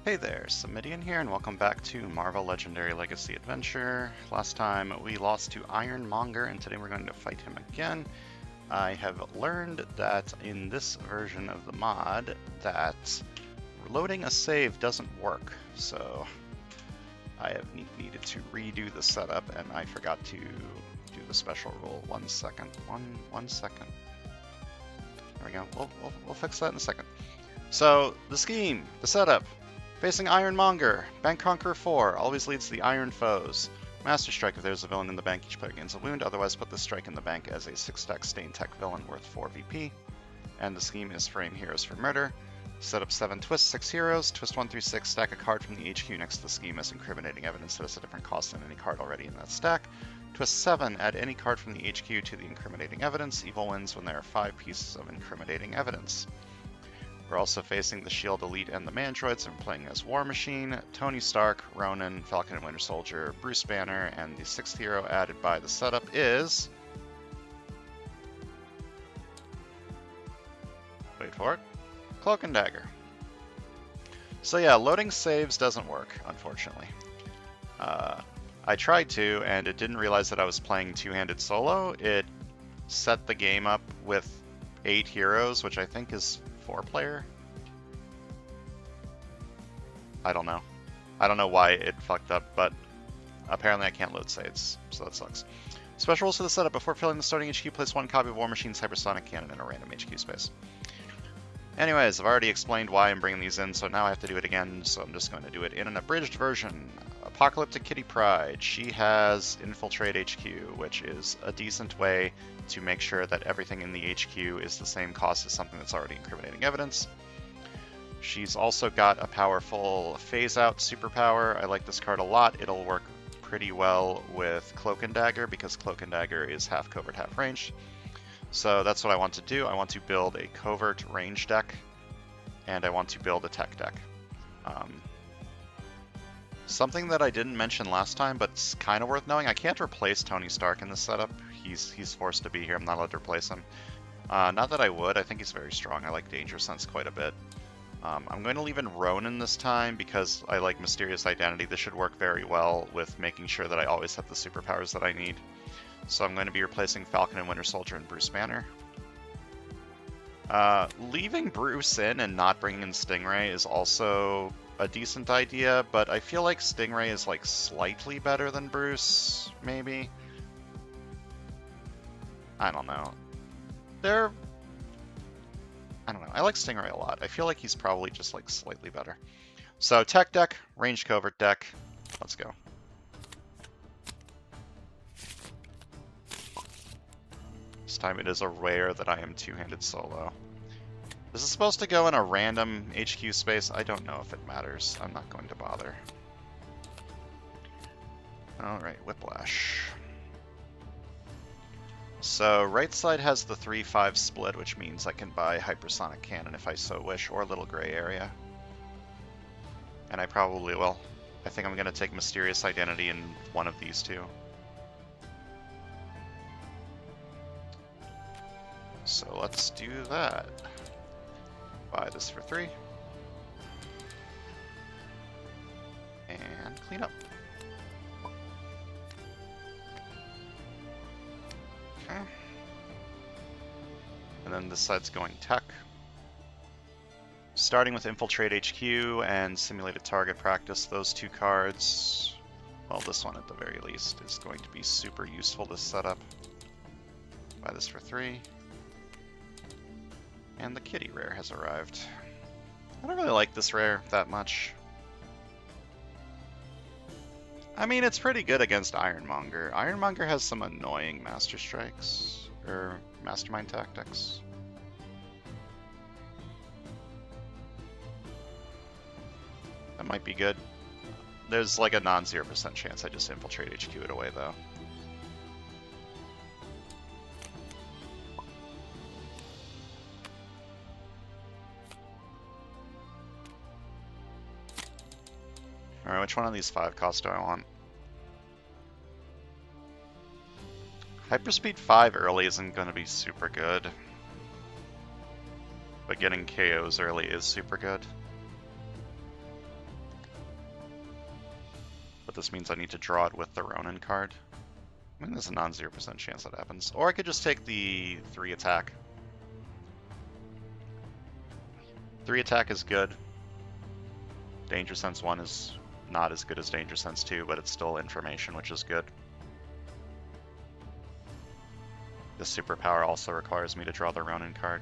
Hey there, Samitian here, and welcome back to Marvel Legendary Legacy Adventure. Last time we lost to Ironmonger, and today we're going to fight him again. I have learned that in this version of the mod that loading a save doesn't work, so I have needed to redo the setup, and I forgot to do the special rule. 1 second. One second. There we go. We'll fix that in a second. So, the scheme, the setup. Facing Ironmonger, Bank Conqueror 4, always leads the Iron Foes. Master Strike, if there's a villain in the bank, each player gains a wound, otherwise put the strike in the bank as a 6-stack Stain Tech villain worth 4 VP. And the scheme is frame heroes for murder. Set up 7 twists, 6 heroes, twist 1 through 6, stack a card from the HQ next to the scheme as incriminating evidence that has a different cost than any card already in that stack. Twist 7, add any card from the HQ to the incriminating evidence. Evil wins when there are 5 pieces of incriminating evidence. We're also facing the Shield Elite and the Mandroids, and we're playing as War Machine, Tony Stark, Ronan, Falcon and Winter Soldier, Bruce Banner, and the 6th hero added by the setup is... wait for it. Cloak and Dagger. So yeah, loading saves doesn't work, unfortunately. I tried to, and it didn't realize that I was playing two-handed solo. It set the game up with 8 heroes, which I think is 4-player? I don't know. I don't know why it fucked up, but apparently I can't load saves, so that sucks. Special rules for the setup. Before filling the starting HQ, place 1 copy of War Machine's hypersonic cannon in a random HQ space. Anyways, I've already explained why I'm bringing these in, so now I have to do it again, so I'm just going to do it in an abridged version. Apocalyptic Kitty Pryde. She has Infiltrate HQ, which is a decent way to make sure that everything in the HQ is the same cost as something that's already incriminating evidence. She's also got a powerful phase-out superpower. I like this card a lot. It'll work pretty well with Cloak and Dagger, because Cloak and Dagger is half covert, half ranged. So that's what I want to do. I want to build a covert range deck, and I want to build a tech deck. Something that I didn't mention last time, but it's kind of worth knowing, I can't replace Tony Stark in this setup. He's forced to be here. I'm not allowed to replace him. Not that I would. I think he's very strong. I like Danger Sense quite a bit. I'm going to leave in Ronan this time because I like Mysterious Identity. This should work very well with making sure that I always have the superpowers that I need. So I'm going to be replacing Falcon and Winter Soldier and Bruce Banner. Leaving Bruce in and not bringing in Stingray is also a decent idea, but I feel like Stingray is like slightly better than Bruce, maybe? I don't know. I don't know. I like Stingray a lot. I feel like he's probably just like slightly better. So tech deck, ranged covert deck. Let's go. This time it is a rare that I am two-handed solo. This is supposed to go in a random HQ space. I don't know if it matters. I'm not going to bother. Alright, Whiplash. So right side has the 3-5 split, which means I can buy Hypersonic Cannon if I so wish, or Little Gray Area. And I probably will. I think I'm going to take Mysterious Identity in one of these two. So let's do that. Buy this for 3. And clean up. Okay. And then this side's going tech. Starting with Infiltrate HQ and Simulated Target Practice, those 2 cards, well, this one at the very least, is going to be super useful this setup. Buy this for 3. And the Kitty rare has arrived. I don't really like this rare that much. I mean, it's pretty good against Ironmonger. Ironmonger has some annoying Master Strikes, or Mastermind Tactics. That might be good. There's like a non-0% chance I just Infiltrate HQ it away, though. Alright, which one of these 5 costs do I want? Hyperspeed 5 early isn't going to be super good. But getting KOs early is super good. but this means I need to draw it with the Ronin card. I mean, there's a non-0% chance that happens. Or I could just take the 3 attack. 3 attack is good. Danger Sense 1 is not as good as Danger Sense 2, but it's still information, which is good. The superpower also requires me to draw the Ronin card.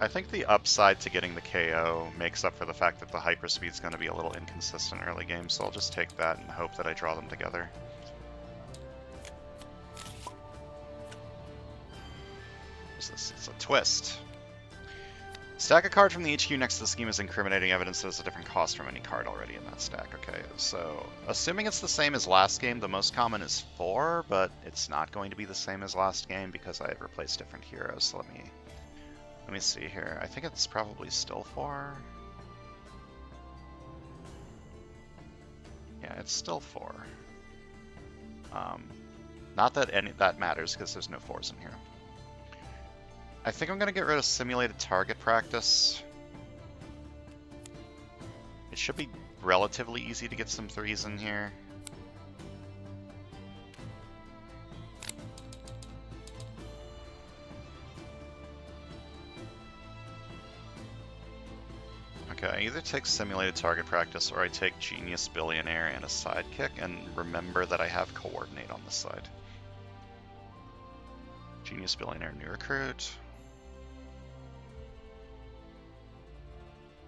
I think the upside to getting the KO makes up for the fact that the hyperspeed is going to be a little inconsistent early game, so I'll just take that and hope that I draw them together. What's this? It's a twist. Stack a card from the HQ next to the scheme is incriminating evidence that has a different cost from any card already in that stack. Okay, so assuming it's the same as last game, the most common is 4, but it's not going to be the same as last game because I have replaced different heroes. So let me see here. I think it's probably still 4. Yeah, it's still 4. Not that that matters because there's no 4s in here. I think I'm going to get rid of simulated target practice. It should be relatively easy to get some 3s in here. Okay, I either take simulated target practice or I take Genius Billionaire and a sidekick, and remember that I have coordinate on this side. Genius Billionaire, new recruit.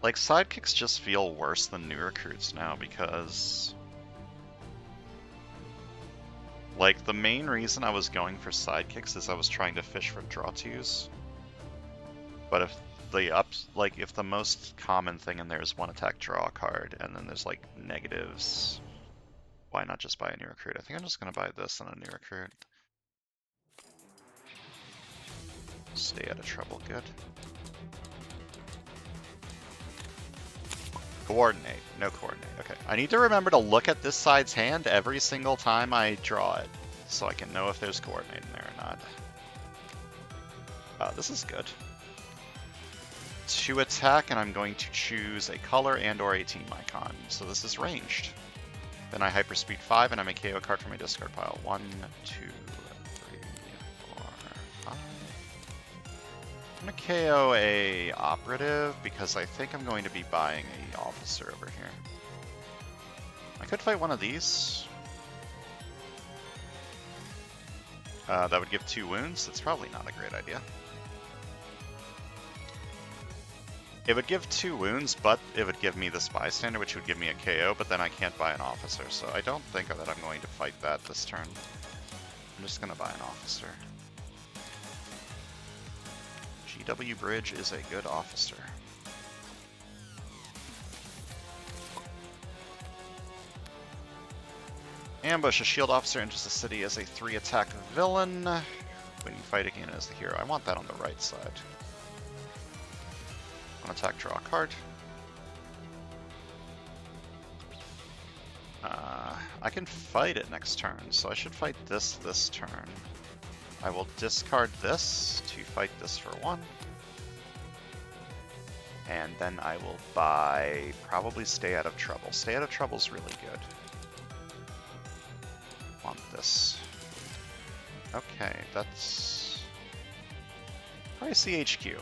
Like, sidekicks just feel worse than new recruits now because, like, the main reason I was going for sidekicks is I was trying to fish for draw twos. But if if the most common thing in there is 1 attack, draw a card, and then there's like negatives, why not just buy a new recruit? I think I'm just gonna buy this and a new recruit. Stay out of trouble, good. Coordinate, no coordinate, okay. I need to remember to look at this side's hand every single time I draw it, so I can know if there's coordinate in there or not. This is good. 2 attack, and I'm going to choose a color and or a team icon. So this is ranged. Then I hyperspeed 5, and I make a KO card from my discard pile. 1, 2, 3, 4, 5. I'm gonna KO a operative because I think I'm going to be buying a officer over here. I could fight one of these. That would give 2 wounds. That's probably not a great idea. It would give 2 wounds, but it would give me this bystander, which would give me a KO, but then I can't buy an officer, so I don't think that I'm going to fight that this turn. I'm just going to buy an officer. GW Bridge is a good officer. Ambush. A shield officer enters the city as a 3 attack villain. When you fight again as the hero. I want that on the right side. On attack, draw a card. I can fight it next turn, so I should fight this turn. I will discard this to fight this for 1. And then I will buy probably Stay Out of Trouble. Stay Out of Trouble is really good. Want this. Okay, that's probably CHQ.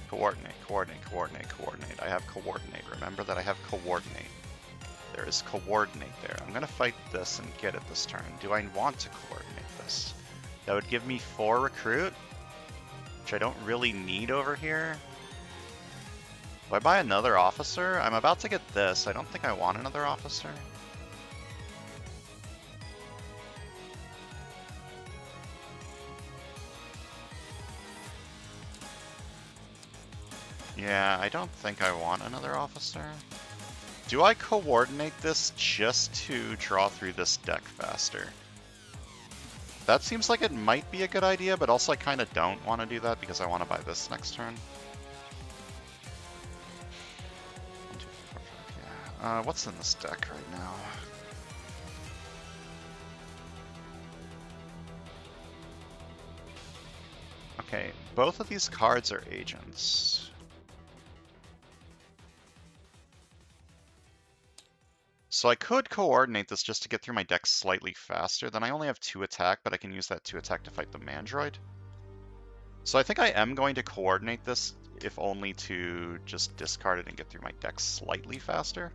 Coordinate, coordinate, coordinate, coordinate. I have coordinate. Remember that I have coordinate. There is coordinate there. I'm going to fight this and get it this turn. Do I want to coordinate this? That would give me 4 recruit, which I don't really need over here. Do I buy another officer? I'm about to get this. I don't think I want another officer. Yeah, I don't think I want another officer. Do I coordinate this just to draw through this deck faster? That seems like it might be a good idea, but also I kind of don't want to do that because I want to buy this next turn. 1, 2, 3, 4, 5, yeah. What's in this deck right now? Okay, both of these cards are agents. So I could coordinate this just to get through my deck slightly faster. Then I only have 2 attack, but I can use that 2 attack to fight the Mandroid. So I think I am going to coordinate this, if only to just discard it and get through my deck slightly faster.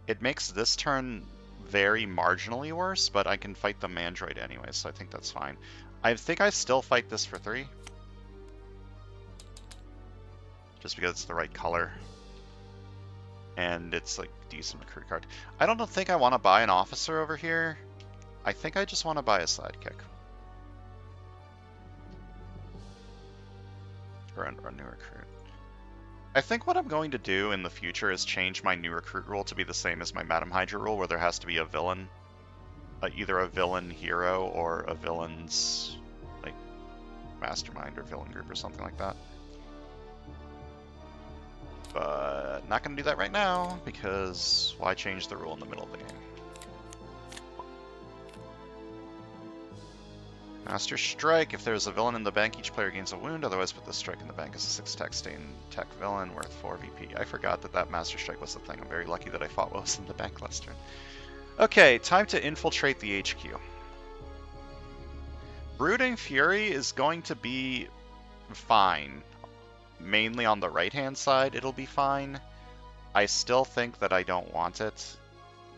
It makes this turn very marginally worse, but I can fight the Mandroid anyway, so I think that's fine. I think I still fight this for 3. Just because it's the right color. And it's like decent recruit card. I don't think I want to buy an officer over here. I think I just want to buy a sidekick. Or a new recruit. I think what I'm going to do in the future is change my new recruit rule to be the same as my Madam Hydra rule, where there has to be a villain. Either a villain hero or a villain's like mastermind or villain group or something like that. But not going to do that right now, because why change the rule in the middle of the game? Master Strike. If there's a villain in the bank, each player gains a wound. Otherwise, put the strike in the bank as a 6 attack stain tech villain worth 4 VP. I forgot that Master Strike was the thing. I'm very lucky that I fought what was in the bank last turn. Okay, time to infiltrate the HQ. Brooding Fury is going to be fine. Mainly on the right-hand side, it'll be fine. I still think that I don't want it.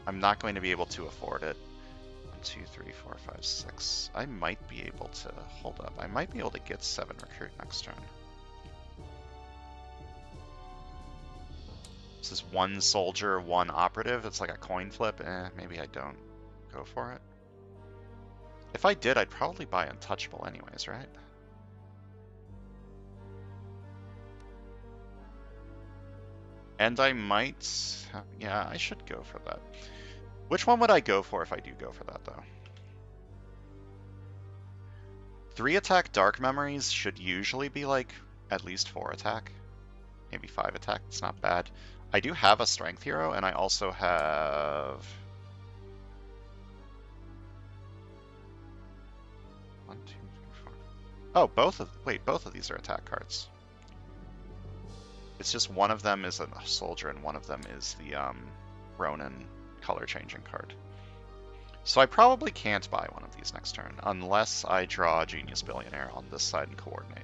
I'm not going to be able to afford it. 1, 2, 3, 4, 5, 6. I might be able to... Hold up. I might be able to get 7 recruit next turn. This is 1 soldier, 1 operative. It's like a coin flip. Maybe I don't go for it. If I did, I'd probably buy Untouchable anyways, right? And I might... Yeah, I should go for that. Which one would I go for if I do go for that, though? 3 attack Dark Memories should usually be, like, at least 4 attack. Maybe 5 attack. It's not bad. I do have a Strength Hero, and I also have... 1, 2, 3, 4... Oh, both of these are attack cards. It's just one of them is a soldier and one of them is the Ronin color changing card. So I probably can't buy one of these next turn unless I draw Genius Billionaire on this side and coordinate.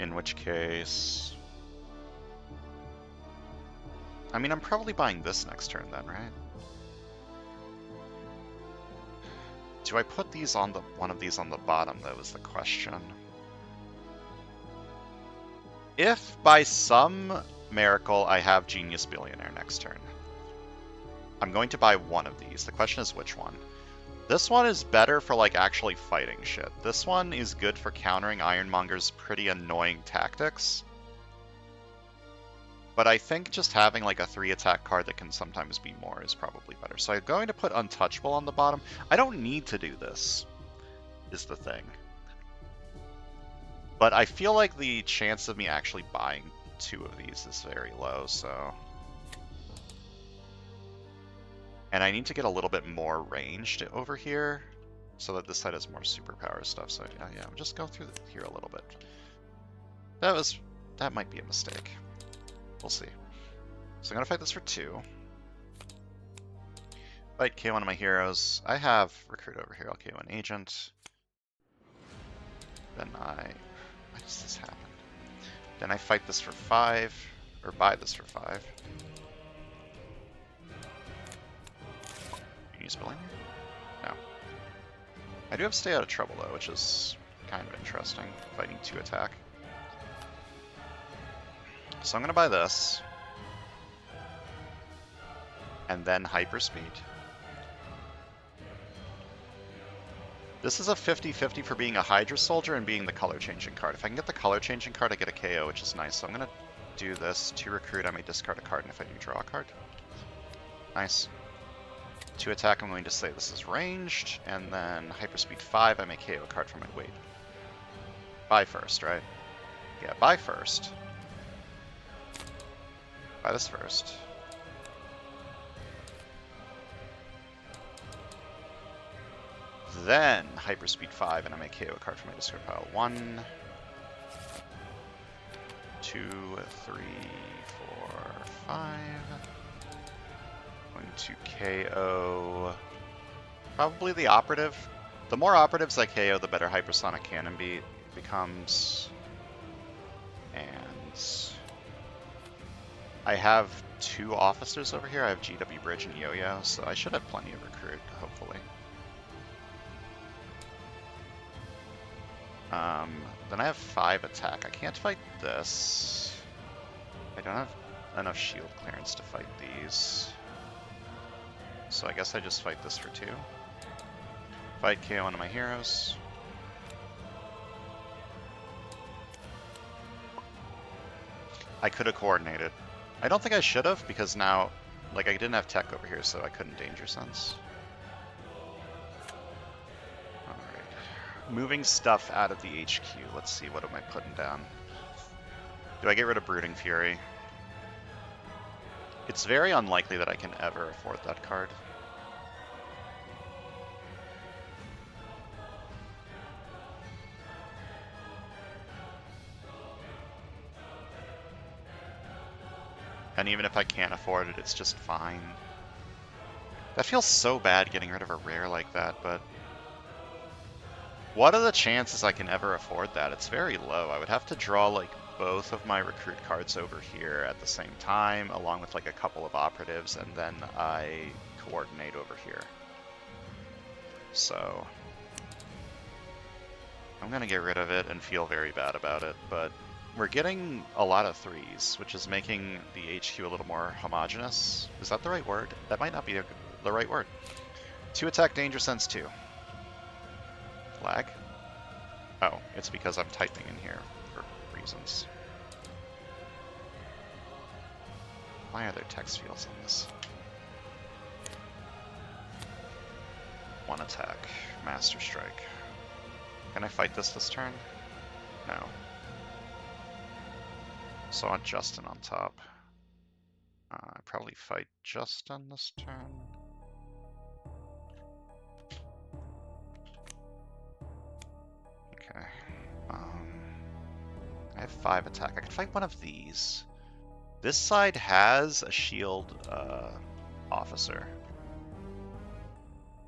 In which case... I mean, I'm probably buying this next turn then, right? Do I put these on one of these on the bottom? That was the question. If by some miracle I have Genius Billionaire next turn, I'm going to buy one of these. The question is which one. This one is better for like actually fighting shit. This one is good for countering Ironmonger's pretty annoying tactics. But I think just having like a 3 attack card that can sometimes be more is probably better. So I'm going to put Untouchable on the bottom. I don't need to do this, is the thing. But I feel like the chance of me actually buying 2 of these is very low, so... And I need to get a little bit more ranged over here so that this side has more superpower stuff. So yeah, I'm just going through here a little bit. That might be a mistake. We'll see. So I'm going to fight this for 2. Fight KO one of my heroes. I have Recruit over here. I'll KO an agent. Then why does this happen? Then I fight this for 5, or buy this for 5. Use Billionaire? No. I do have Stay Out of Trouble though, which is kind of interesting. Fighting 2 attack. So I'm going to buy this. And then Hyperspeed. This is a 50-50 for being a Hydra Soldier and being the color changing card. If I can get the color changing card, I get a KO, which is nice. So I'm going to do this. 2 recruit, I may discard a card, and if I do, draw a card. Nice. 2 attack, I'm going to say this is ranged, and then Hyperspeed 5, I may KO a card from my weight. Buy first, right? Yeah, buy first. Buy this first. Then Hyperspeed 5, and I may KO a card from my discard pile. 1, 2, 3, 4, 5. Going to KO probably the operative. The more operatives I KO, the better Hypersonic Cannon becomes. And I have 2 officers over here. I have GW Bridge and Yo-Yo, so I should have plenty of recruit, hopefully. Then I have 5 attack. I can't fight this. I don't have enough shield clearance to fight these. So I guess I just fight this for 2. Fight KO one of my heroes. I could have coordinated. I don't think I should have, because now, like, I didn't have tech over here, so I couldn't Danger Sense. Moving stuff out of the HQ. Let's see, what am I putting down? Do I get rid of Brooding Fury? It's very unlikely that I can ever afford that card. And even if I can't afford it, it's just fine. That feels so bad getting rid of a rare like that, but what are the chances I can ever afford that? It's very low. I would have to draw like both of my recruit cards over here at the same time, along with like a couple of operatives, and then I coordinate over here. So I'm gonna get rid of it and feel very bad about it, but we're getting a lot of 3s, which is making the HQ a little more homogeneous. Is that the right word? That might not be the right word. 2 attack, Danger Sense 2. Lag? Oh, it's because I'm typing in here for reasons. Why are there text fields on this? 1 attack, Master Strike. Can I fight this turn? No. So I want Justin on top. I probably fight Justin this turn. Okay. I have 5 attack. I could fight one of these. This side has a shield officer.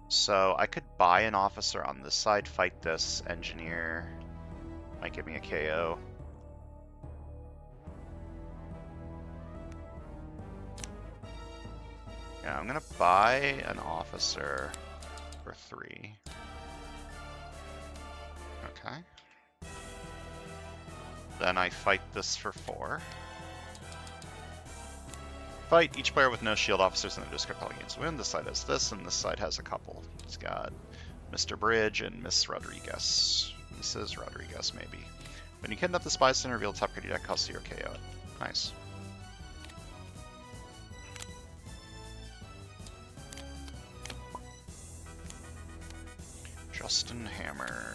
So I could buy an officer on this side, fight this engineer. Might give me a KO. Yeah, I'm gonna buy an officer for 3. Okay. Then I fight this for 4. Fight each player with no shield officers in the discard pile gains win. This side has this, and this side has a couple. It's got Mr. Bridge and Miss Rodriguez. Mrs. Rodriguez, maybe. When you kidnap the spies and reveal top card your deck, cost 0 KO it. Nice. Justin Hammer.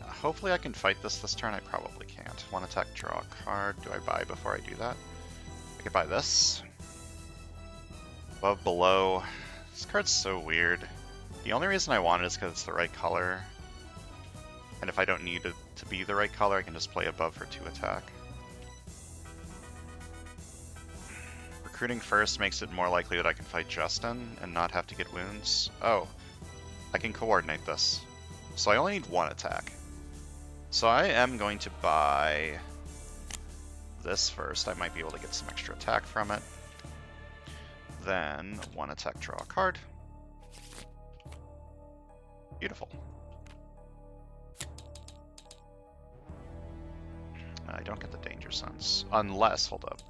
Hopefully I can fight this turn. I probably can't. 1 attack, draw a card. Do I buy before I do that? I could buy this. Above, below. This card's so weird. The only reason I want it is because it's the right color. And if I don't need it to be the right color, I can just play above for 2 attack. Recruiting first makes it more likely that I can fight Justin and not have to get wounds. Oh, I can coordinate this. So I only need 1 attack. So I am going to buy this first. I might be able to get some extra attack from it. Then 1 attack, draw a card. Beautiful. I don't get the Danger Sense. Unless, hold up.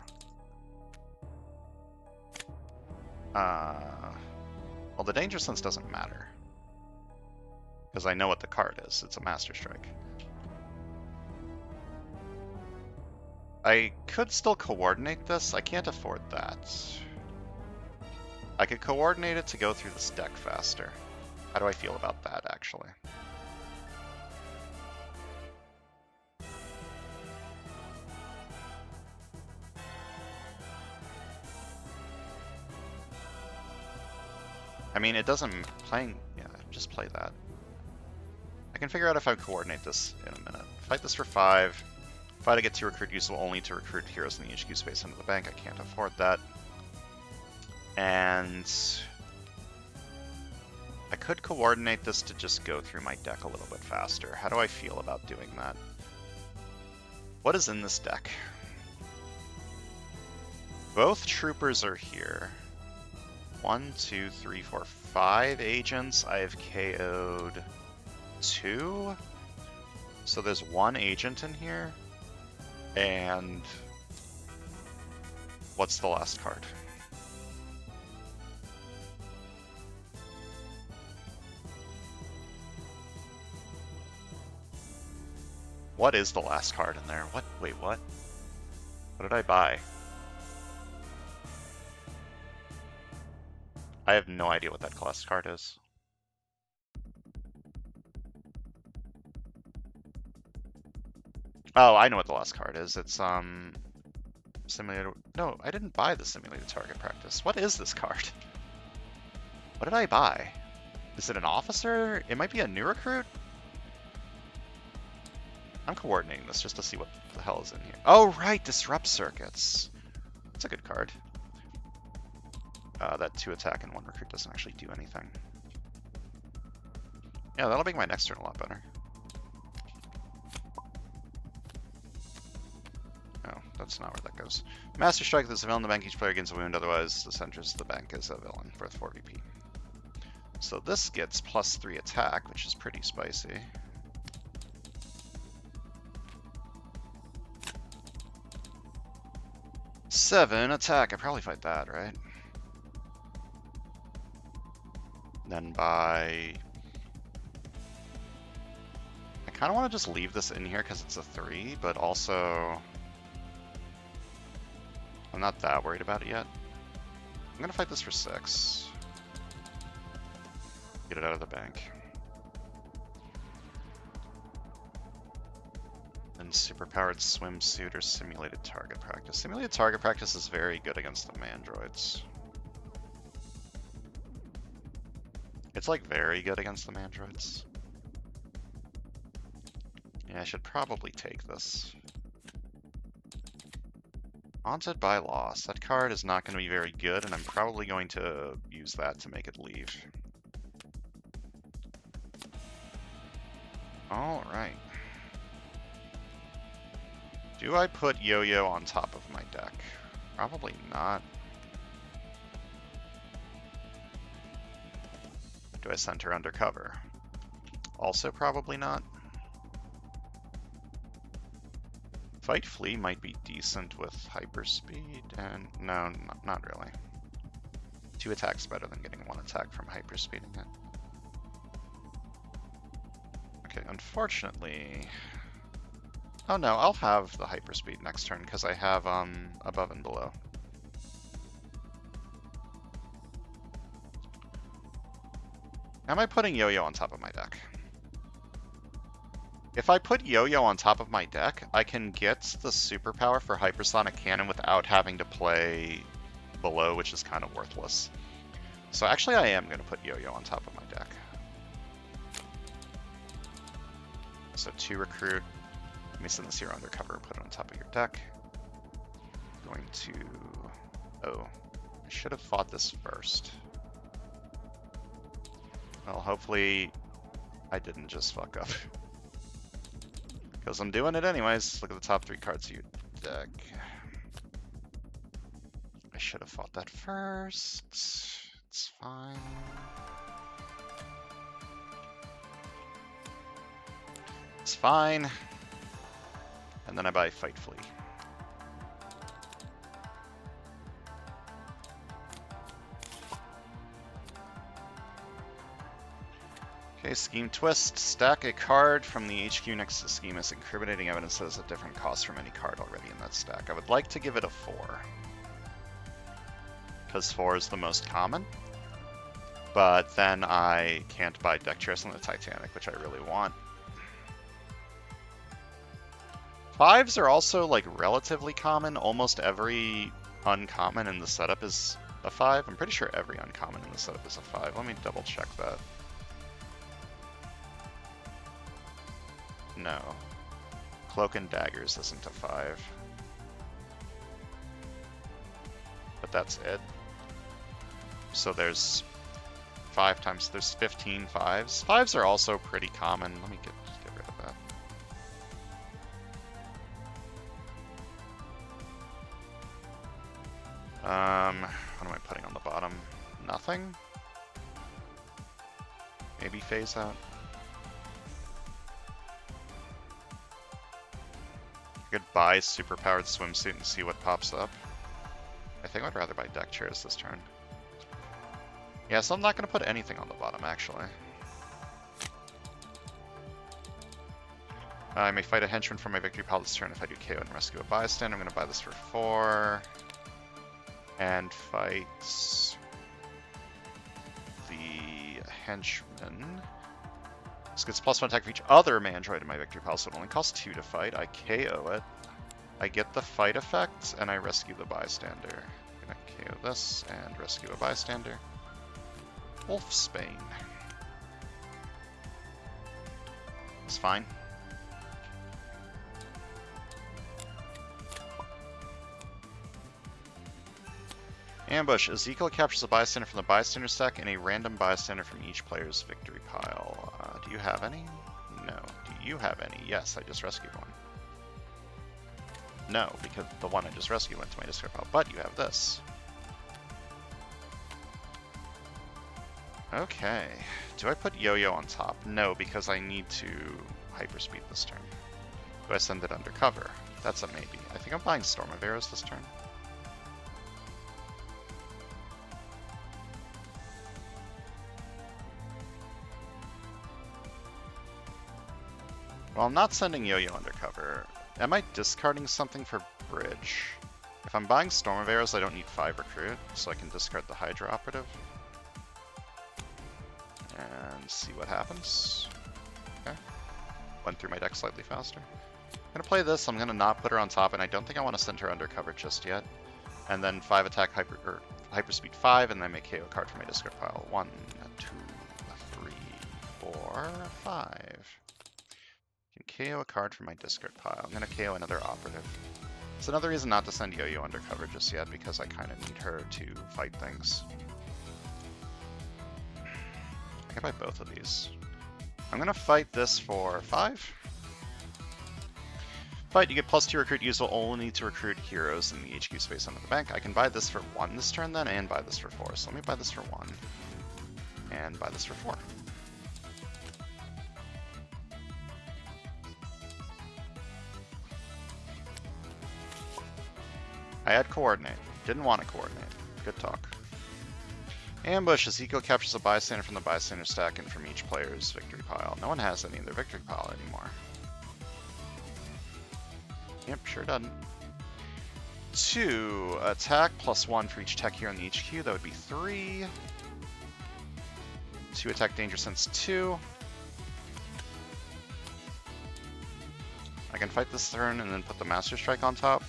Well, the Danger Sense doesn't matter. Because I know what the card is. It's a Master Strike. I could still coordinate this. I can't afford that. I could coordinate it to go through this deck faster. How do I feel about that, actually? mean, it doesn't playing. Yeah, just play that. I can figure out if I coordinate this in a minute. Fight this for 5. Fight to get 2 recruit useful only to recruit heroes in the HQ space under the bank. I can't afford that. And I could coordinate this to just go through my deck a little bit faster. How do I feel about doing that? What is in this deck? Both troopers are here. 1, 2, 3, 4, 5 agents. I have KO'd 2. So there's 1 agent in here. And what's the last card? What is the last card in there? What? Wait, what? What did I buy? I have no idea what that class card is. Oh, I know what the last card is. It's simulator. No, I didn't buy the simulated target practice. What is this card? What did I buy? Is it an officer? It might be a new recruit. I'm coordinating this just to see what the hell is in here. Oh, right, disrupt circuits. That's a good card. That 2 attack and 1 recruit doesn't actually do anything. Yeah, that'll make my next turn a lot better. Oh, that's not where that goes. Master Strike, there's a villain in the bank. Each player gains a wound, otherwise the center of the bank is a villain, worth 4 VP. So this gets +3 attack, which is pretty spicy. +7 attack. I probably fight that, right? Then by... I kind of want to just leave this in here because it's a 3, but also... I'm not that worried about it yet. I'm going to fight this for 6. Get it out of the bank. And superpowered swimsuit or simulated target practice. Simulated target practice is very good against the mandroids. It's like very good against the mandroids. Yeah, I should probably take this. Haunted by Loss. That card is not going to be very good, and I'm probably going to use that to make it leave. Alright. Do I put Yo-Yo on top of my deck? Probably not. Do I send her undercover? Also probably not. Fight Flea might be decent with hyperspeed, and no, not really. 2 attacks better than getting 1 attack from hyperspeeding it. Okay, unfortunately... Oh no, I'll have the hyperspeed next turn because I have above and below. Am I putting Yo-Yo on top of my deck? If I put Yo-Yo on top of my deck, I can get the superpower for Hypersonic Cannon without having to play below, which is kind of worthless. So actually I am going to put Yo-Yo on top of my deck. So 2 recruit. Let me send this here undercover and put it on top of your deck. Going to... Oh, I should have fought this first. Well, hopefully I didn't just fuck up. Because I'm doing it anyways. Look at the top 3 cards of your deck. I should have fought that first. It's fine. It's fine. And then I buy Fight Flea. Okay, Scheme Twist. Stack a card from the HQ next to the scheme as incriminating evidence that has a different cost from any card already in that stack. I would like to give it a 4. Because 4 is the most common. But then I can't buy Deck Chairs on the Titanic, which I really want. 5s are also like relatively common. Almost every uncommon in the setup is a 5? I'm pretty sure every uncommon in the setup is a 5. Let me double check that. No. Cloak and Daggers isn't a 5. But that's it. So there's 5 times, there's 15 5s. 5s are also pretty common. Let me get rid of that. What am I putting on the bottom? Nothing? Maybe phase out? I could buy superpowered swimsuit and see what pops up. I think I'd rather buy deck chairs this turn. Yeah, so I'm not going to put anything on the bottom, actually. I may fight a henchman for my victory pile this turn if I do KO and rescue a bystander. I'm going to buy this for 4. And fight the henchman. This gets +1 attack for each other mandroid in my victory pile, so it only costs 2 to fight. I KO it. I get the fight effect, and I rescue the bystander. I'm going to KO this and rescue a bystander. Wolfsbane. It's fine. Ambush. Ezekiel captures a bystander from the bystander stack and a random bystander from each player's victory pile. Do you have any? No. Do you have any? Yes, I just rescued one. No, because the one I just rescued went to my discard pile, but you have this. Okay. Do I put Yo-Yo on top? No, because I need to hyperspeed this turn. Do I send it undercover? That's a maybe. I think I'm buying Storm of Arrows this turn. Well, I'm not sending Yo-Yo undercover. Am I discarding something for Bridge? If I'm buying Storm of Arrows, I don't need 5 recruit, so I can discard the Hydra Operative. And see what happens. Okay. Went through my deck slightly faster. I'm going to play this, I'm going to not put her on top, and I don't think I want to send her undercover just yet. And then 5 attack, hyperspeed 5, and then make KO card from my discard pile. 1, 2, 3, 4, 5. Can KO a card from my discard pile. I'm going to KO another operative. It's another reason not to send Yo-Yo undercover just yet, because I kind of need her to fight things. I can buy both of these. I'm going to fight this for 5. Fight, you get +2 recruit. Use will only need to recruit heroes in the HQ space under the bank. I can buy this for 1 this turn then, and buy this for 4. So let me buy this for 1. And buy this for 4. I had coordinate. Didn't want to coordinate. Good talk. Ambush. Ezekiel captures a bystander from the bystander stack and from each player's victory pile. No one has any in their victory pile anymore. Yep, sure doesn't. 2 attack +1 for each tech hero in the HQ. That would be 3. 2 attack danger sense 2. I can fight this turn and then put the Master Strike on top.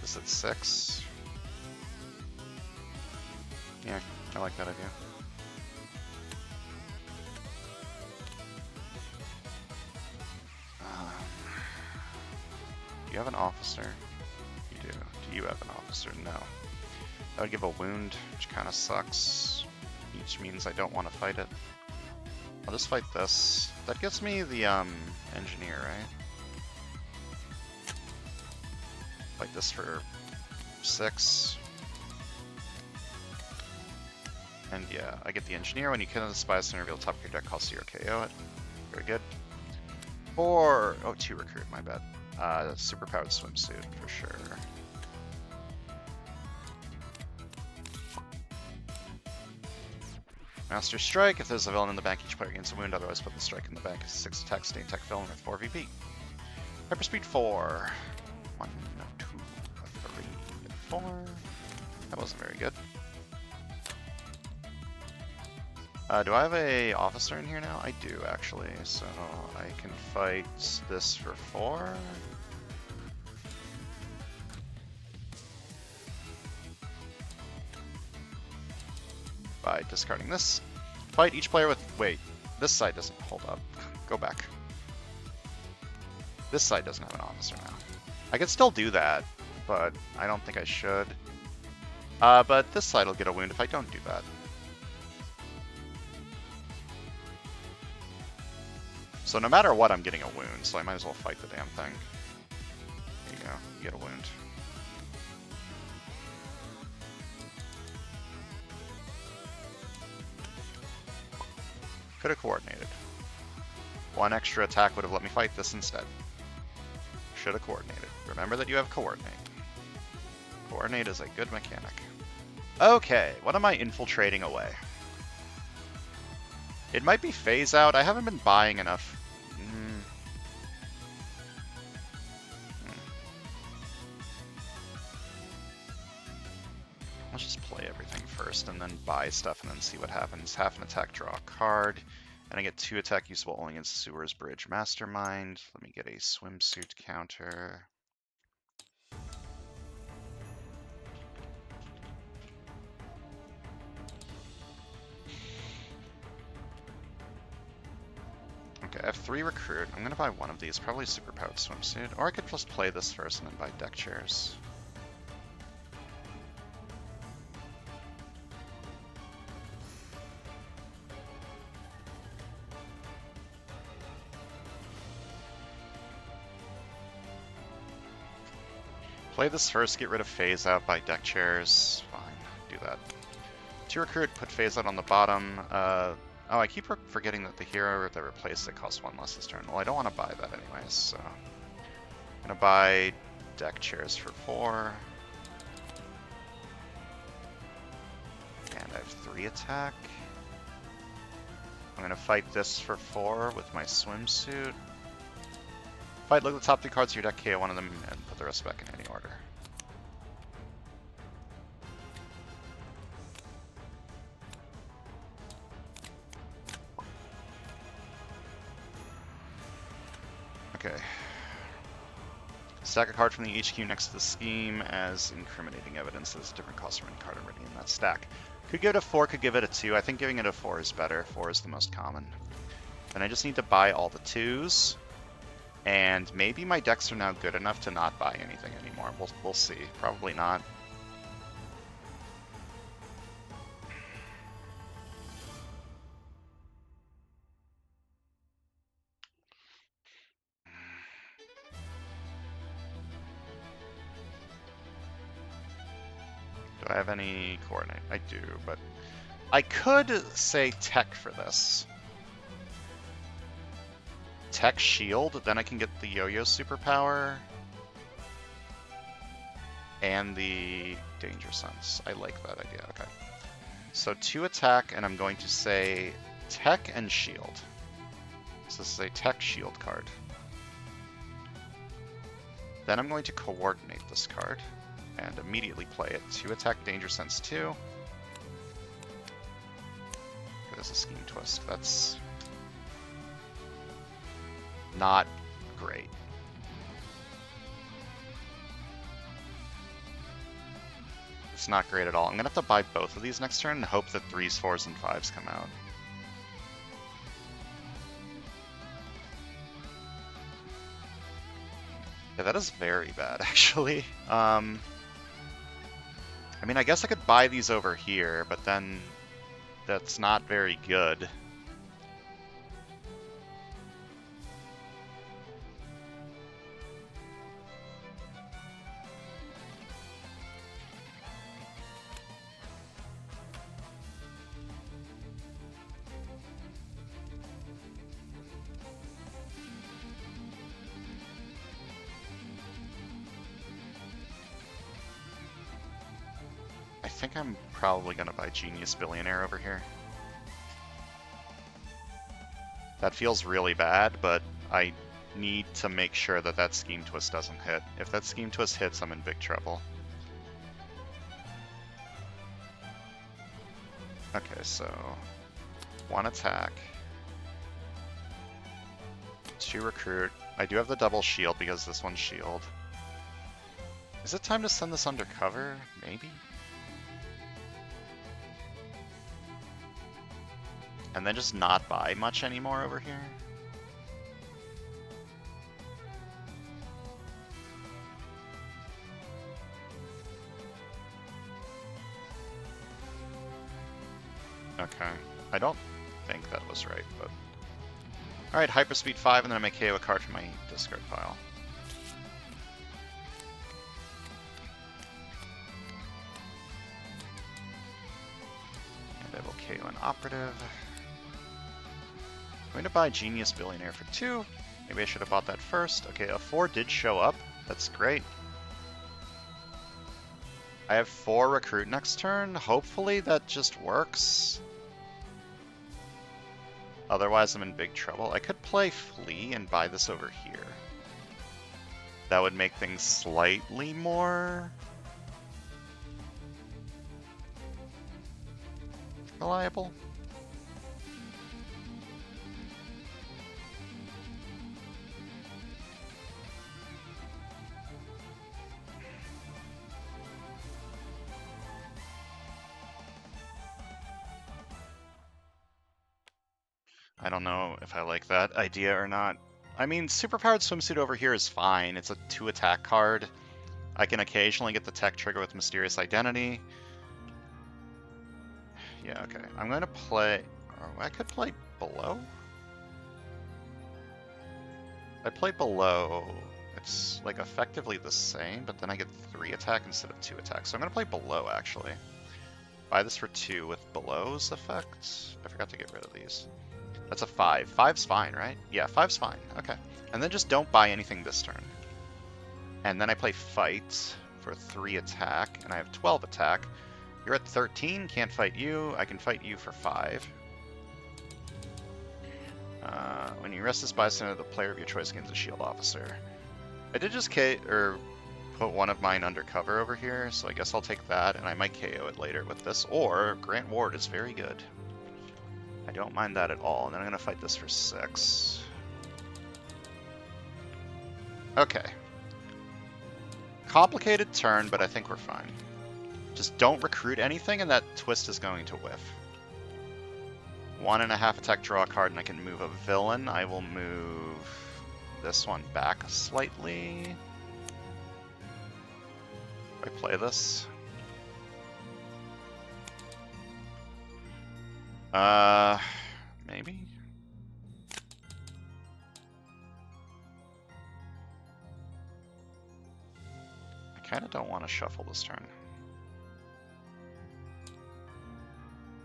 This at 6. Yeah, I like that idea. Do you have an officer? You do. Do you have an officer? No. That would give a wound, which kind of sucks. Which means I don't want to fight it. I'll just fight this. That gives me the engineer, right? Fight this for 6. And yeah, I get the engineer. When you kill the spies and reveal top of your deck, cost 0 KO it. Very good. 4. Oh, 2 recruit, my bad. Superpowered swimsuit for sure. Master Strike. If there's a villain in the bank, each player gains a wound. Otherwise, put the strike in the bank. 6 attack, stay tech villain with 4 VP. Hyperspeed 4. 1, 2, 3, 4. That wasn't very good. Do I have a officer in here now? I do, actually. So I can fight this for 4. discarding this. Fight each player with... Wait, this side doesn't hold up. Go back. This side doesn't have an officer now. I could still do that, but I don't think I should. But this side will get a wound if I don't do that. So no matter what, I'm getting a wound, so I might as well fight the damn thing. There you go, you get a wound. Could have coordinated. One extra attack would have let me fight this instead. Should have coordinated. Remember that you have coordinate. Coordinate is a good mechanic. Okay, what am I infiltrating away? It might be phase out. I haven't been buying enough. Let's just play everything first and then buy stuff and then see what happens. Half an attack, draw a card. And I get 2 attack usable only against Sewers Bridge Mastermind. Let me get a swimsuit counter. Okay, I have 3 recruit. I'm gonna buy one of these, probably superpowered swimsuit. Or I could just play this first and then buy deck chairs. Play this first, get rid of phase out, buy deck chairs. Fine, do that. 2 recruit, put phase out on the bottom. Oh, I keep forgetting that the hero that replaced it costs 1 less this turn. Well, I don't want to buy that anyways, so... I'm gonna buy deck chairs for 4. And I have 3 attack. I'm gonna fight this for 4 with my swimsuit. Fight, look at the top 3 cards of your deck, KO one of them, and put the rest back in any order. Okay. Stack a card from the HQ next to the scheme as incriminating evidence. There's a different cost for any card already in that stack. Could give it a 4, could give it a 2. I think giving it a 4 is better. 4 is the most common. And I just need to buy all the 2s. And maybe my decks are now good enough to not buy anything anymore. We'll see. Probably not. Do I have any coordinate? I do, but I could say tech for this. Tech shield, then I can get the yo-yo superpower and the danger sense. I like that idea. Okay. So 2 attack, and I'm going to say tech and shield. So this is a tech shield card. Then I'm going to coordinate this card and immediately play it. 2 attack, danger sense 2. There's a scheme twist. That's not great. It's not great at all. I'm gonna have to buy both of these next turn and hope that 3s, 4s, and 5s come out. Yeah, that is very bad, actually. I mean, I guess I could buy these over here, but then that's not very good. I think I'm probably going to buy Genius Billionaire over here. That feels really bad, but I need to make sure that that Scheme Twist doesn't hit. If that Scheme Twist hits, I'm in big trouble. Okay, so 1 attack, 2 recruit. I do have the double shield because this one's shield. Is it time to send this undercover? Maybe? And then just not buy much anymore over here. Okay. I don't think that was right, but... Alright, Hyperspeed 5, and then I make KO a card from my discard pile. And I will KO an Operative. I'm going to buy Genius Billionaire for 2. Maybe I should have bought that first. Okay, a 4 did show up. That's great. I have 4 Recruit next turn. Hopefully that just works. Otherwise I'm in big trouble. I could play Flee and buy this over here. That would make things slightly more reliable. I don't know if I like that idea or not. I mean, Superpowered Swimsuit over here is fine. It's a 2 attack card. I can occasionally get the tech trigger with Mysterious Identity. Yeah, okay. I'm going to play... I could play Below? I play Below. It's like effectively the same, but then I get 3 attack instead of 2 attack. So I'm going to play Below, actually. Buy this for 2 with Below's effect. I forgot to get rid of these. That's a 5. 5's fine, right? Yeah, 5's fine. Okay. And then just don't buy anything this turn. And then I play Fight for 3 attack, and I have 12 attack. You're at 13, can't fight you. I can fight you for 5. When you rest this bystander, the player of your choice gains a shield officer. I did just put one of mine undercover over here, so I guess I'll take that, and I might KO it later with this. Or Grant Ward is very good. I don't mind that at all. And then I'm going to fight this for 6. Okay. Complicated turn, but I think we're fine. Just don't recruit anything, and that twist is going to whiff. 1.5 attack, draw a card, and I can move a villain. I will move this one back slightly. If I play this. Maybe? I kind of don't want to shuffle this turn.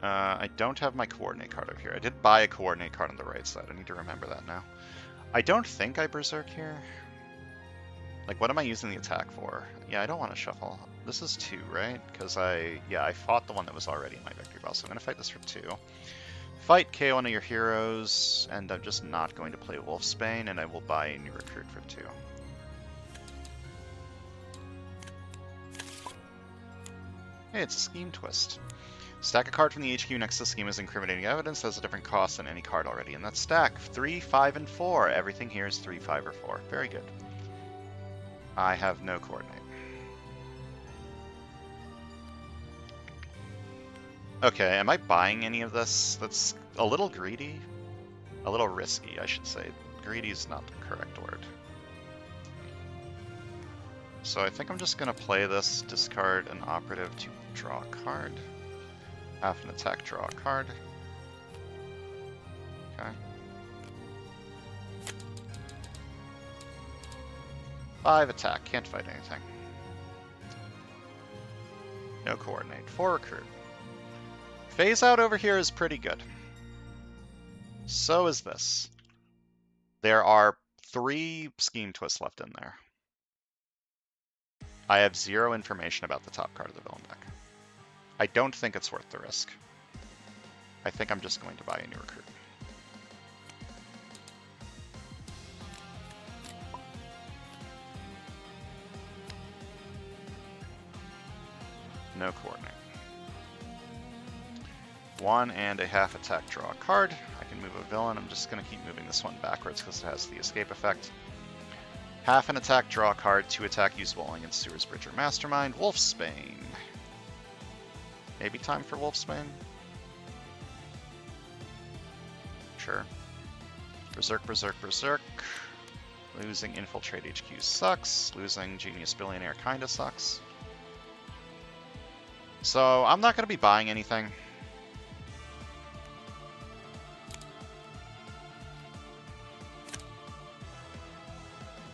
I don't have my coordinate card over here. I did buy a coordinate card on the right side. I need to remember that now. I don't think I Berserk here. Like, what am I using the attack for? Yeah, I don't want to shuffle. This is 2, right? Because I fought the one that was already in my victory bell, so I'm going to fight this for 2. Fight, KO one of your heroes, and I'm just not going to play Wolfsbane, and I will buy a new recruit for 2. Hey, it's a scheme twist. Stack a card from the HQ next to the scheme as incriminating evidence that has a different cost than any card already in that stack. 3, 5, and 4. Everything here is 3, 5, or 4. Very good. I have no coordinate. Okay, am I buying any of this? That's a little greedy. A little risky, I should say. Greedy is not the correct word. So I think I'm just going to play this, discard an operative to draw a card. Half an attack, draw a card. Okay. 5 attack, can't fight anything. No coordinate. 4 recruit. Phase out over here is pretty good. So is this. There are 3 scheme twists left in there. I have 0 information about the top card of the villain deck. I don't think it's worth the risk. I think I'm just going to buy a new recruit. No coordinate. 1.5 attack, draw a card. I can move a villain. I'm just going to keep moving this one backwards because it has the escape effect. Half an attack, draw a card. 2 attack, use Bowling against Sewers Bridger Mastermind. Wolfsbane. Maybe time for Wolfsbane? sure. Berserk, Berserk, Berserk. Losing Infiltrate HQ sucks. Losing Genius Billionaire kinda sucks. So I'm not going to be buying anything.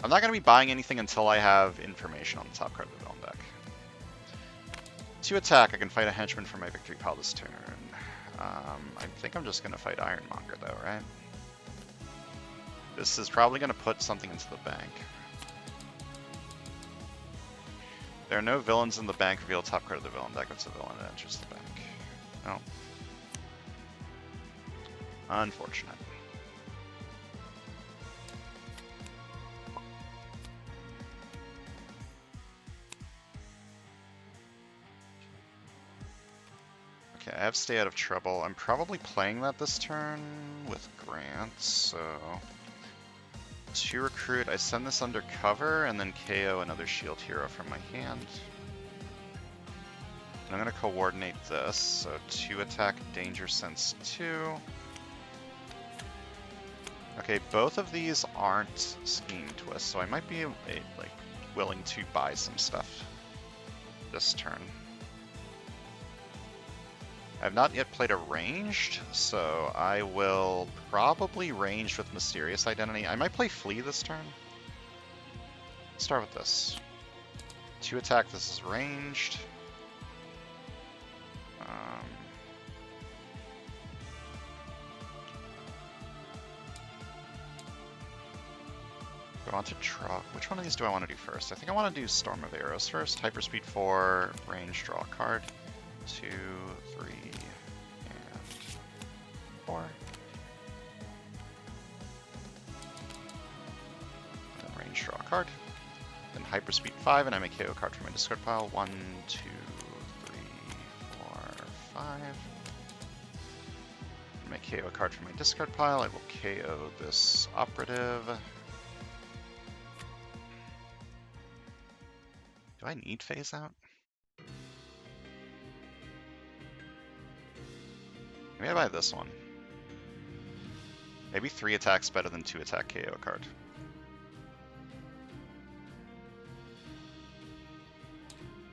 I'm not going to be buying anything until I have information on the top card of the villain deck. To attack, I can fight a henchman for my victory pile this turn. I think I'm just going to fight Ironmonger though, right? This is probably going to put something into the bank. There are no villains in the bank. Reveal top card of the villain deck. What's a villain that enters the bank? No. Unfortunate. Okay, I have Stay Out of Trouble. I'm probably playing that this turn with Grant, so... To recruit, I send this under cover and then KO another shield hero from my hand. And I'm going to coordinate this, so 2 attack, Danger Sense 2. Okay, both of these aren't Scheme Twist, so I might be like willing to buy some stuff this turn. I have not yet played a ranged, so I will probably range with Mysterious Identity. I might play Flee this turn. Let's start with this. 2 attack, this is ranged. Go on to draw. Which one of these do I want to do first? I think I want to do Storm of Arrows first. Hyperspeed 4, range, draw a card. 2, 3, and 4. And then range, draw a card. Then Hyperspeed 5, and I make KO a card from my discard pile. 1, 2, 3, 4, 5. I make KO a card from my discard pile. I will KO this operative. Do I need Phase Out? Maybe I buy this one. Maybe 3 attacks better than 2 attack KO card.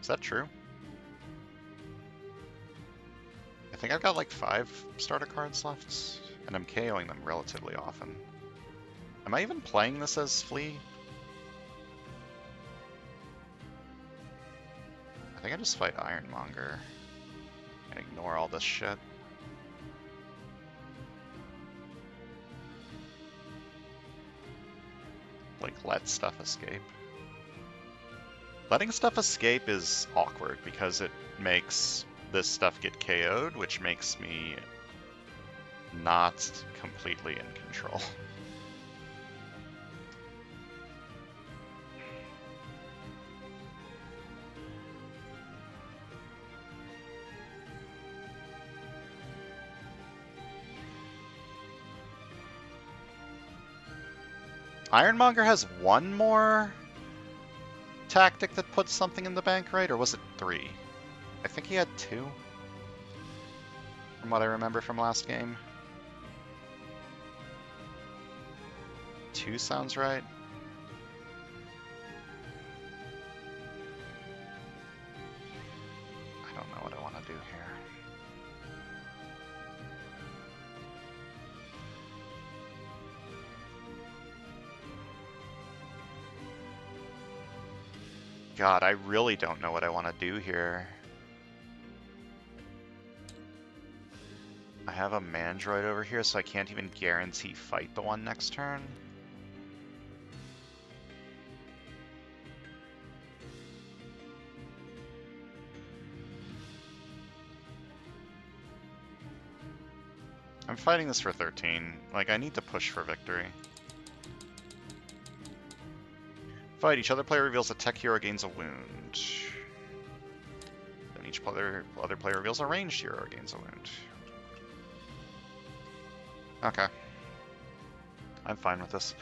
Is that true? I think I've got like 5 starter cards left, and I'm KOing them relatively often. Am I even playing this as Flee? I think I just fight Ironmonger and ignore all this shit. Like, let stuff escape. Letting stuff escape is awkward because it makes this stuff get KO'd, which makes me not completely in control. Ironmonger has 1 more tactic that puts something in the bank, right? Or was it 3? I think he had 2. From what I remember from last game. 2 sounds right. I don't know what I want to do here. God, I really don't know what I want to do here. I have a Mandroid over here, so I can't even guarantee fight the one next turn. I'm fighting this for 13. Like, I need to push for victory. Fight. Each other player reveals a tech hero gains a wound. Then each other player reveals a ranged hero gains a wound. Okay. I'm fine with this.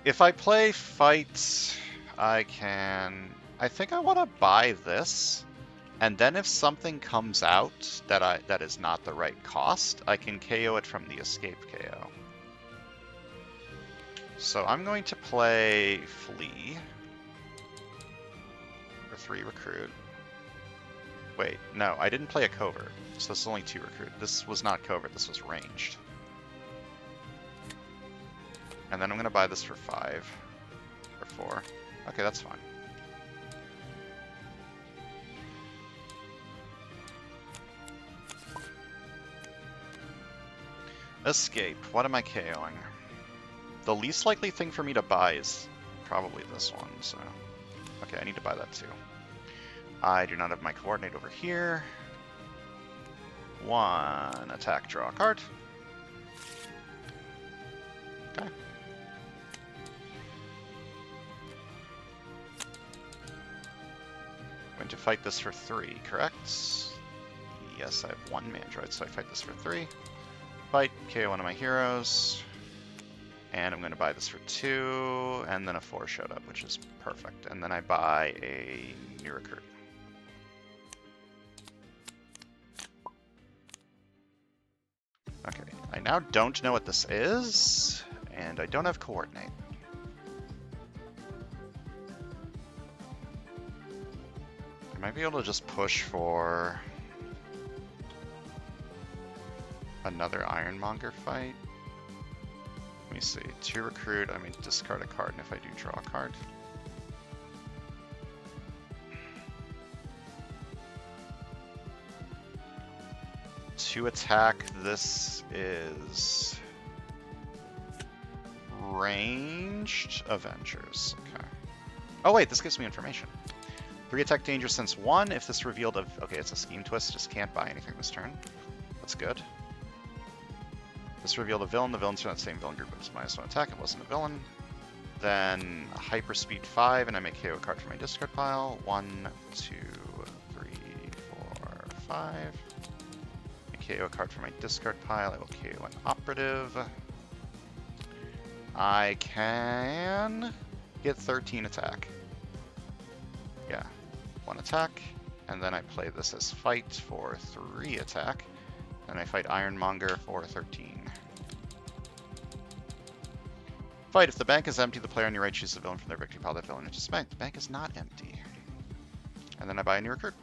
If I play fight, I can... I think I want to buy this. And then if something comes out that is not the right cost, I can KO it from the escape KO. So I'm going to play Flee for 3 recruit. Wait, no, I didn't play a covert. So this is only 2 recruit. This was not covert, this was ranged. And then I'm going to buy this for 5 or 4. Okay, that's fine. Escape. What am I KOing? The least likely thing for me to buy is probably this one, so... Okay, I need to buy that too. I do not have my coordinate over here. 1 attack, draw a card. Okay. Going to fight this for 3, correct? Yes, I have 1 Mandroid, so I fight this for 3. Fight, KO one of my heroes. And I'm going to buy this for 2, and then a 4 showed up, which is perfect. And then I buy a new recruit. Okay, I now don't know what this is, and I don't have coordinate. I might be able to just push for another Ironmonger fight. Let me see. 2 recruit, I mean discard a card, and if I do, draw a card. To attack, this is ranged Avengers. Okay. Oh wait, this gives me information. 3 attack danger sense 1. If this revealed of okay, it's a scheme twist. Just can't buy anything this turn. That's good. This revealed a villain. The villain's from that same villain group, but it's -1 attack. It wasn't a villain. Then hyperspeed 5, and I make KO a card from my discard pile. 1, 2, 3, 4, 5. KO a card from my discard pile. I will KO an operative. I can get 13 attack. Yeah, 1 attack. And then I play this as fight for 3 attack. And I fight Ironmonger for 13. Fight. If the bank is empty, the player on your right chooses a villain from their victory pile. That villain enters the bank. The bank is not empty. And then I buy a new recruit.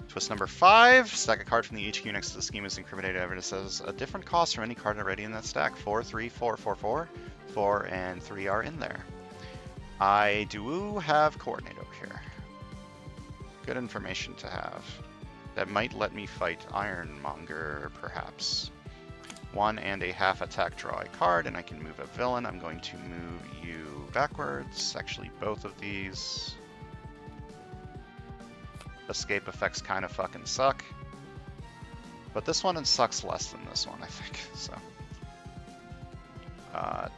Twist number 5. Stack a card from the HQ next to the scheme is incriminated evidence as a different cost from any card already in that stack. 4, 3, 4, 4, 4. 4 and 3 are in there. I do have coordinate over here. Good information to have. That might let me fight Ironmonger, perhaps. 1 and a half attack, draw a card, and I can move a villain. I'm going to move you backwards. Actually, both of these. Escape effects kind of fucking suck. But this one sucks less than this one, I think. So,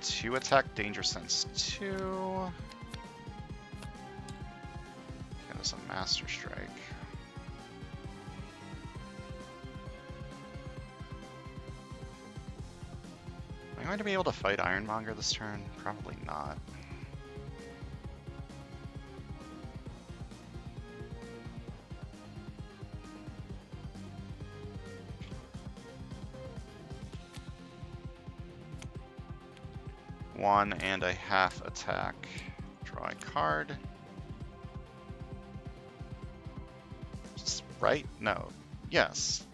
2 attack, danger sense 2. That is a master strike. Am I going to be able to fight Ironmonger this turn? Probably not. One and a half attack. Draw a card. Just right? No. Yes.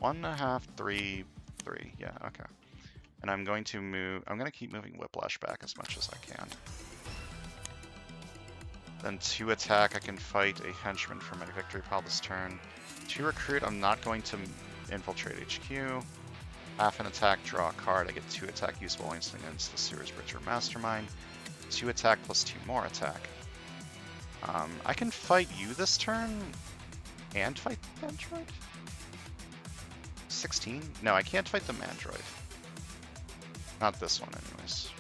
1.5, 3, 3. Yeah, okay. And I'm going to move. I'm going to keep moving Whiplash back as much as I can. Then 2 attack. I can fight a henchman for my victory pile this turn. 2 recruit. I'm not going to infiltrate HQ. Half an attack, draw a card. I get 2 attack usable instantly against the Sewers Bridge or Mastermind. 2 attack plus 2 more attack. I can fight you this turn and fight the Mandroid? 16? No, I can't fight the Mandroid. Not this one, anyways.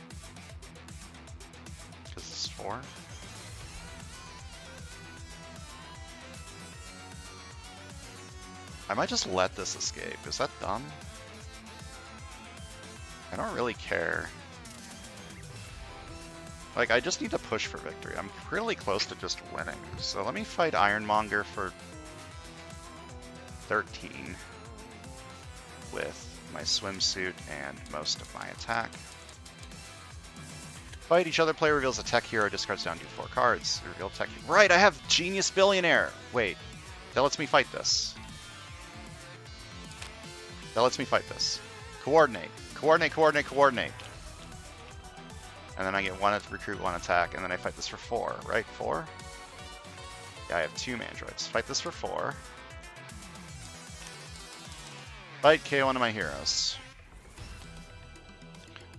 Because this is 4. I might just let this escape. Is that dumb? I don't really care. Like, I just need to push for victory. I'm really close to just winning. So let me fight Ironmonger for 13 with my swimsuit and most of my attack. Fight each other player reveals a tech hero, discards down to 4 cards. Reveal tech. Right, I have Genius Billionaire. Wait, that lets me fight this. That lets me fight this. Coordinate, coordinate, coordinate, coordinate. And then I get 1 recruit, 1 attack, and then I fight this for 4, right? 4? Yeah, I have 2 Mandroids. Fight this for 4. Fight, KO one of my heroes.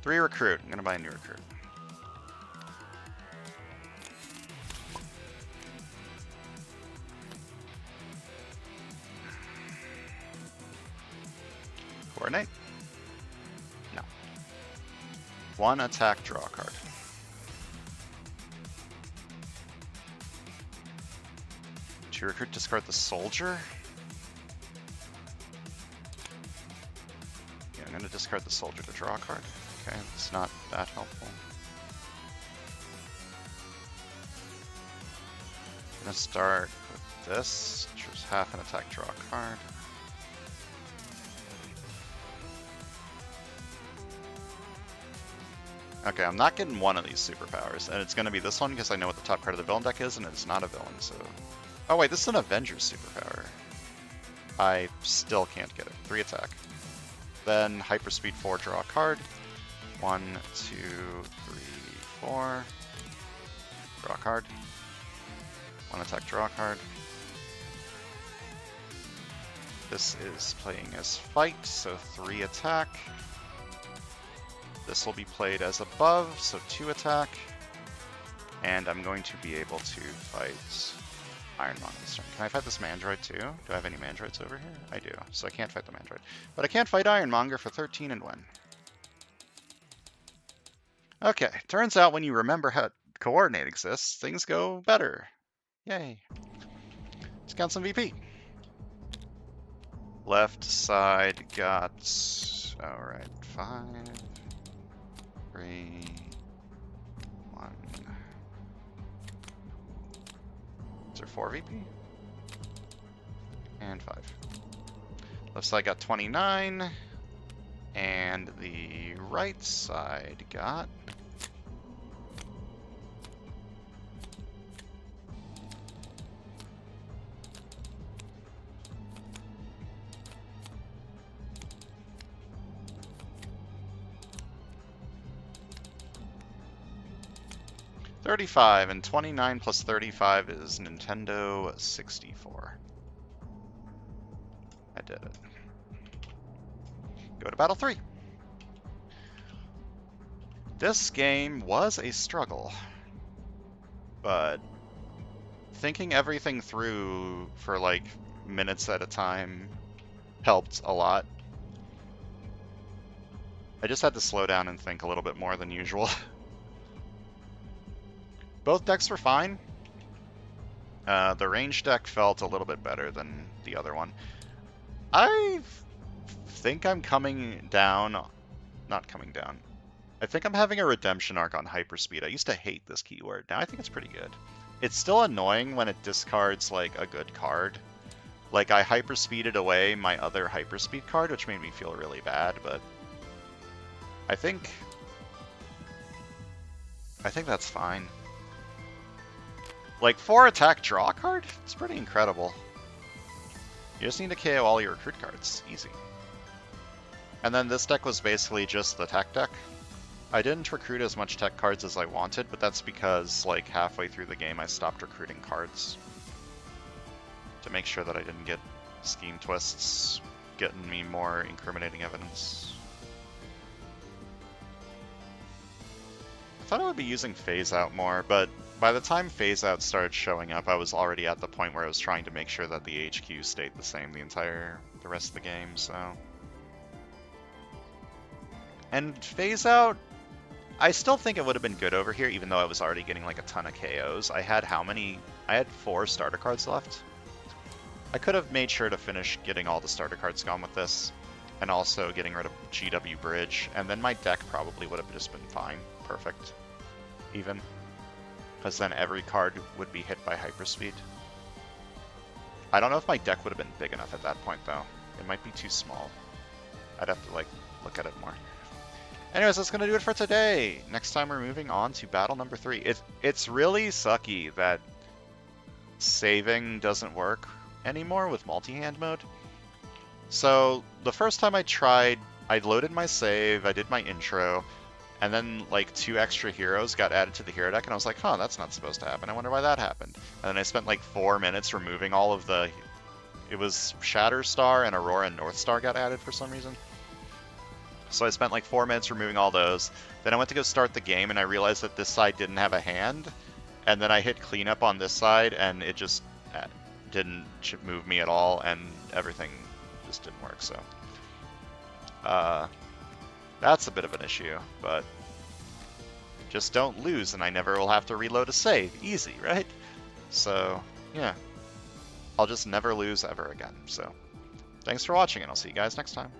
3 recruit. I'm gonna buy a new recruit. Coordinate? No. 1 attack, draw a card. To recruit, discard the soldier. Yeah, I'm gonna discard the soldier to draw a card. Okay, it's not that helpful. I'm gonna start with this, which is half an attack, draw a card. Okay, I'm not getting one of these superpowers, and it's going to be this one because I know what the top card of the villain deck is, and it's not a villain, so... Oh wait, this is an Avengers superpower. I still can't get it. 3 attack. Then Hyperspeed 4, draw a card. 1, 2, 3, 4. Draw a card. 1 attack, draw a card. This is playing as fight, so 3 attack. This will be played as above, so 2 attack. And I'm going to be able to fight Ironmonger this turn. Can I fight this Mandroid too? Do I have any Mandroids over here? I do, so I can't fight the Mandroid. But I can't fight Ironmonger for 13 and win. Okay, turns out when you remember how coordinate exists, things go better. Yay. Let's count some VP. Left side got... Alright, 5... 3, 1. Is there 4 VP? And 5. Left side got 29, and the right side got... $35, and 29 plus 35 is Nintendo 64. I did it. Go to Battle 3. This game was a struggle, but thinking everything through for like minutes at a time helped a lot. I just had to slow down and think a little bit more than usual. Both decks were fine. The range deck felt a little bit better than the other one. I think I'm coming down... Not coming down. I think I'm having a redemption arc on Hyperspeed. I used to hate this keyword. Now I think it's pretty good. It's still annoying when it discards, like, a good card. Like, I Hyperspeeded away my other Hyperspeed card, which made me feel really bad, but... I think that's fine. Like, 4 attack, draw card? It's pretty incredible. You just need to KO all your recruit cards. Easy. And then this deck was basically just the tech deck. I didn't recruit as much tech cards as I wanted, but that's because, like, halfway through the game I stopped recruiting cards. To make sure that I didn't get scheme twists getting me more incriminating evidence. I thought I would be using Phase Out more, but by the time Phase Out started showing up, I was already at the point where I was trying to make sure that the HQ stayed the same the rest of the game, so... And Phase Out, I still think it would have been good over here, even though I was already getting like a ton of KOs. I had how many? I had 4 starter cards left. I could have made sure to finish getting all the starter cards gone with this, and also getting rid of GW Bridge, and then my deck probably would have just been fine. Perfect. Even. Because then every card would be hit by Hyperspeed. I don't know if my deck would have been big enough at that point, though. It might be too small. I'd have to, like, look at it more. Anyways, that's going to do it for today. Next time we're moving on to battle number 3. It's really sucky that saving doesn't work anymore with multi-hand mode. So the first time I tried, I loaded my save, I did my intro, and then like 2 extra heroes got added to the hero deck, and I was like, huh, that's not supposed to happen. I wonder why that happened. And then I spent like 4 minutes removing all of the... It was Shatterstar and Aurora and Northstar got added for some reason. So I spent like 4 minutes removing all those. Then I went to go start the game, and I realized that this side didn't have a hand. And then I hit cleanup on this side, and it just didn't move me at all, and everything just didn't work, so... that's a bit of an issue, but... Just don't lose, and I never will have to reload a save. Easy, right? So, yeah. I'll just never lose ever again, so... Thanks for watching, and I'll see you guys next time.